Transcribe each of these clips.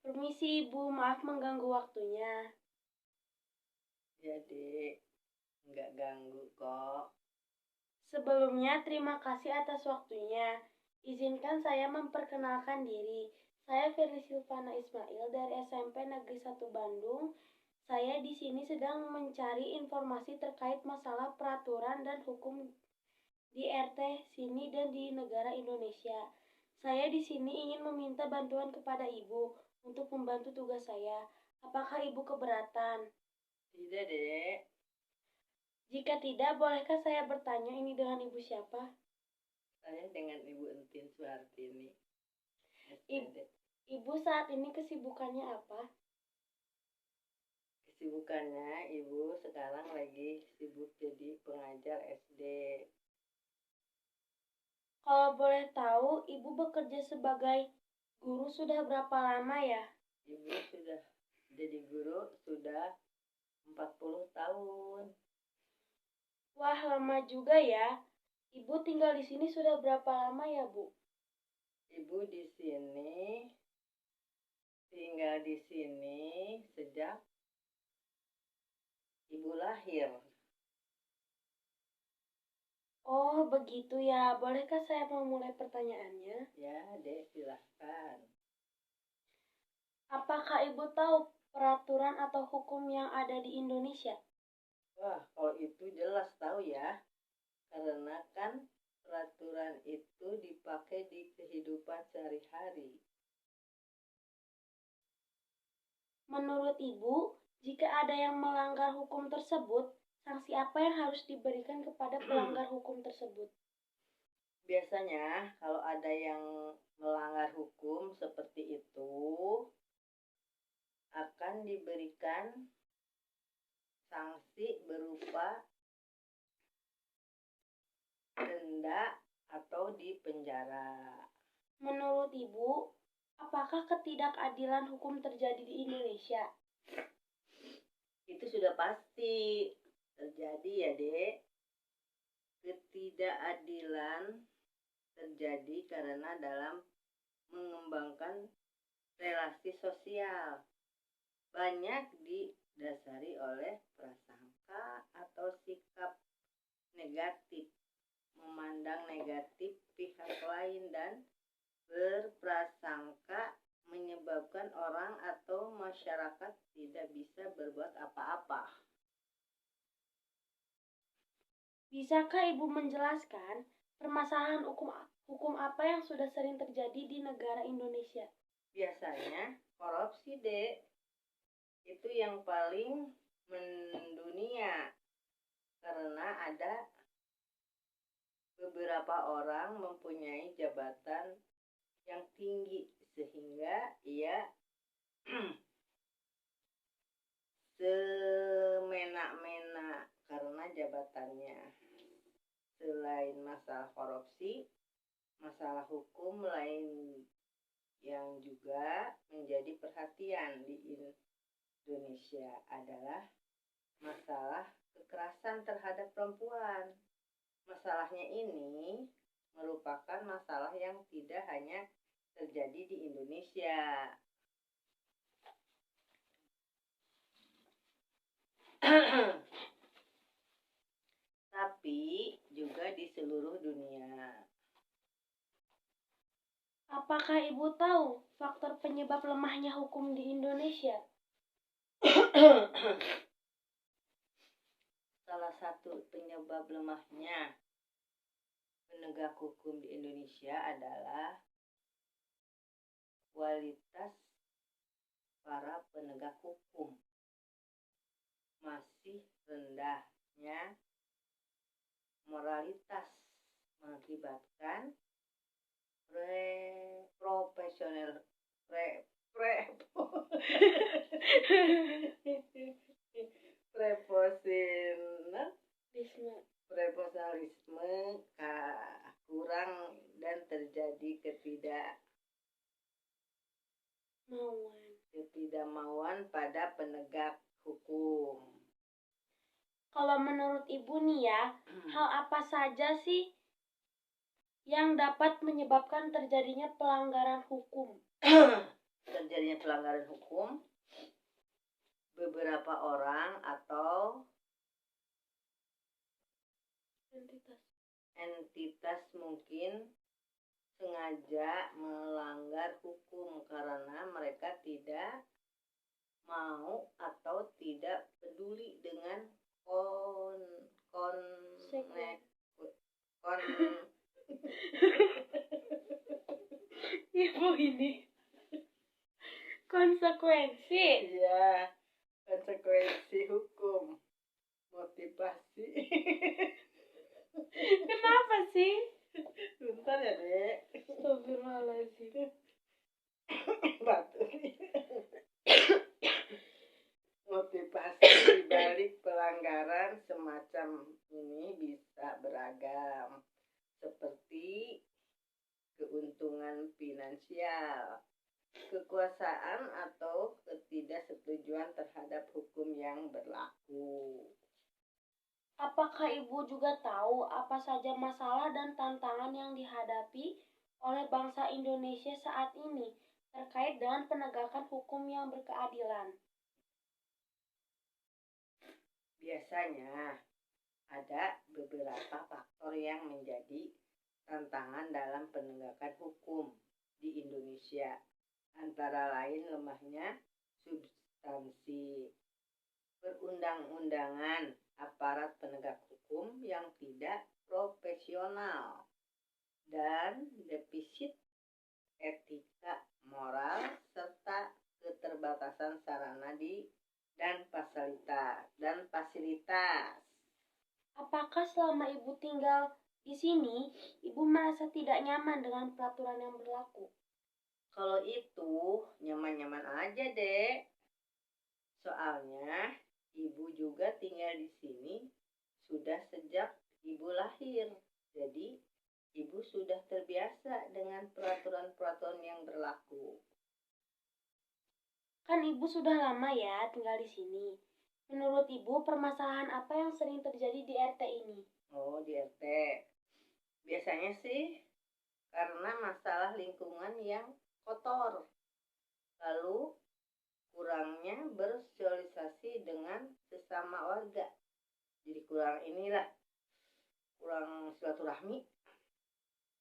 Permisi Ibu, maaf mengganggu waktunya. Ya, Dek. Nggak ganggu kok. Sebelumnya terima kasih atas waktunya. Izinkan saya memperkenalkan diri. Saya Firly Silvana Ismail dari SMP Negeri 1 Bandung. Saya di sini sedang mencari informasi terkait masalah peraturan dan hukum di RT sini dan di negara Indonesia. Saya di sini ingin meminta bantuan kepada Ibu untuk membantu tugas saya. Apakah Ibu keberatan? Tidak, Dek. Jika tidak, bolehkah saya bertanya ini dengan Ibu siapa? Saya dengan Ibu Entin Suhartini. Ibu saat ini kesibukannya apa? Kesibukannya Ibu sekarang lagi sibuk jadi pengajar SD. Kalau boleh tahu, Ibu bekerja sebagai guru sudah berapa lama ya? Ibu sudah jadi guru sudah 40 tahun. Wah, lama juga ya. Ibu tinggal di sini sudah berapa lama ya, Bu? Ibu di sini tinggal di sini sejak Ibu lahir. Oh, begitu ya. Bolehkah saya memulai pertanyaannya? Ya, Dek, silahkan. Apakah Ibu tahu peraturan atau hukum yang ada di Indonesia? Wah, kalau itu jelas tahu ya. Karena kan peraturan itu dipakai di kehidupan sehari-hari. Menurut Ibu, jika ada yang melanggar hukum tersebut, sanksi apa yang harus diberikan kepada pelanggar hukum tersebut? Biasanya kalau ada yang melanggar hukum seperti itu akan diberikan sanksi berupa denda atau dipenjara. Menurut Ibu, apakah ketidakadilan hukum terjadi di Indonesia? Itu sudah pasti terjadi ya, Dek. Ketidakadilan terjadi karena dalam mengembangkan relasi sosial banyak didasari oleh prasangka atau sikap negatif, memandang negatif pihak lain dan berprasangka menyebabkan orang atau masyarakat tidak bisa berbuat apa-apa. Bisakah Ibu menjelaskan permasalahan hukum apa yang sudah sering terjadi di negara Indonesia? Biasanya korupsi, Dek. Itu yang paling mendunia karena ada beberapa orang mempunyai jabatan yang tinggi sehingga ia semena-mena karena jabatannya. Selain masalah korupsi, masalah hukum lain yang juga menjadi perhatian di Indonesia adalah masalah kekerasan terhadap perempuan. Masalahnya ini merupakan masalah yang tidak hanya terjadi di Indonesia. Tapi juga di seluruh dunia. Apakah Ibu tahu faktor penyebab lemahnya hukum di Indonesia? Salah satu penyebab lemahnya penegak hukum di Indonesia adalah kualitas para penegak hukum. Masih rendahnya moralitas mengakibatkan profesionalisme kurang dan terjadi ketidakmauan pada penegak hukum. Kalau menurut Ibu nih ya, hal apa saja sih yang dapat menyebabkan terjadinya pelanggaran hukum? Terjadinya adanya pelanggaran hukum, beberapa orang atau entitas mungkin sengaja melanggar hukum karena mereka tidak mau atau tidak peduli dengan Ibu ini konsekuensi. Iya, konsekuensi hukum, motivasi. Kenapa sih? Bentar ya, Dek. Astagfirullahaladzim. Batuk. Motivasi dibalik pelanggaran semacam ini bisa beragam, seperti keuntungan finansial, kekuasaan, atau ketidaksetujuan terhadap hukum yang berlaku. Apakah Ibu juga tahu apa saja masalah dan tantangan yang dihadapi oleh bangsa Indonesia saat ini terkait dengan penegakan hukum yang berkeadilan? Biasanya ada beberapa faktor yang menjadi tantangan dalam penegakan hukum di Indonesia, antara lain lemahnya substansi perundang-undangan, aparat penegak hukum yang tidak profesional, dan defisit etika moral serta keterbatasan sarana dan fasilitas. Apakah selama Ibu tinggal di sini, Ibu merasa tidak nyaman dengan peraturan yang berlaku? Kalau itu nyaman-nyaman aja, Dek. Soalnya Ibu juga tinggal di sini sudah sejak Ibu lahir. Jadi Ibu sudah terbiasa dengan peraturan-peraturan yang berlaku. Kan Ibu sudah lama ya tinggal di sini. Menurut Ibu, permasalahan apa yang sering terjadi di RT ini? Oh, di RT. Biasanya sih karena masalah lingkungan yang kotor. Lalu kurangnya bersosialisasi dengan sesama warga. Jadi kurang silaturahmi.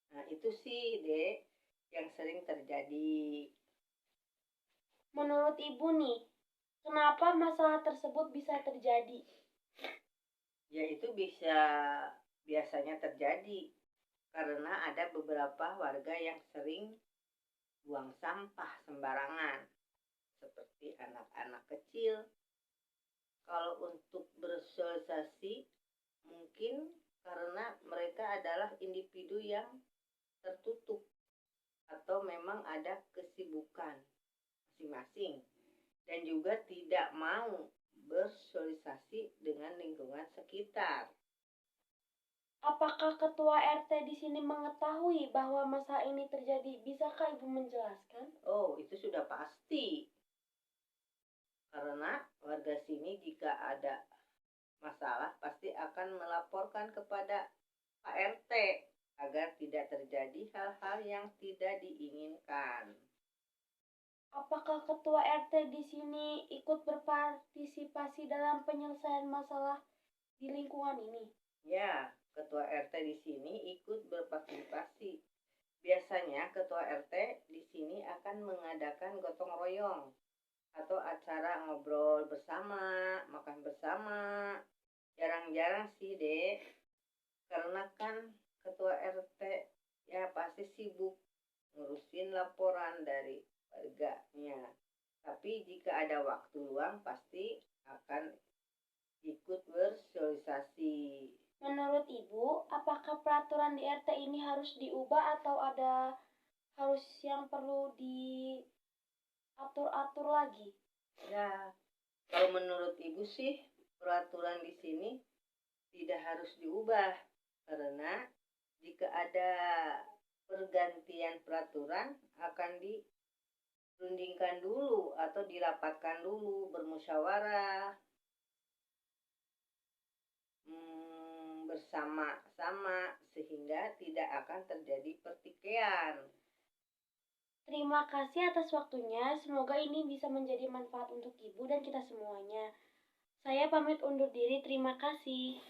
Nah, itu sih, Dek, yang sering terjadi. Menurut Ibu nih, kenapa masalah tersebut bisa terjadi? Ya, itu biasanya terjadi karena ada beberapa warga yang sering buang sampah sembarangan, seperti anak-anak kecil. Kalau untuk bersosialisasi, mungkin karena mereka adalah individu yang tertutup atau memang ada kesibukan masing-masing dan juga tidak mau bersosialisasi dengan lingkungan sekitar. Apakah ketua RT di sini mengetahui bahwa masalah ini terjadi? Bisakah Ibu menjelaskan? Oh, itu sudah pasti. Karena warga sini jika ada masalah pasti akan melaporkan kepada Pak RT agar tidak terjadi hal-hal yang tidak diinginkan. Apakah ketua RT di sini ikut berpartisipasi dalam penyelesaian masalah di lingkungan ini? Ya, ketua RT di sini ikut berpartisipasi. Biasanya ketua RT di sini akan mengadakan gotong royong atau acara ngobrol bersama, makan bersama. Jarang-jarang sih, Dek. Karena kan ketua RT ya pasti sibuk ngurusin laporan dari warganya. Tapi jika ada waktu luang pasti akan ikut bersosialisasi. Menurut Ibu, apakah peraturan di RT ini harus diubah atau ada harus yang perlu diatur-atur lagi? Ya, kalau menurut Ibu sih peraturan di sini tidak harus diubah karena jika ada pergantian peraturan akan dirundingkan dulu atau dirapatkan dulu, bermusyawarah bersama-sama sehingga tidak akan terjadi pertikaian. Terima kasih atas waktunya. Semoga ini bisa menjadi manfaat untuk Ibu dan kita semuanya. Saya pamit undur diri. Terima kasih.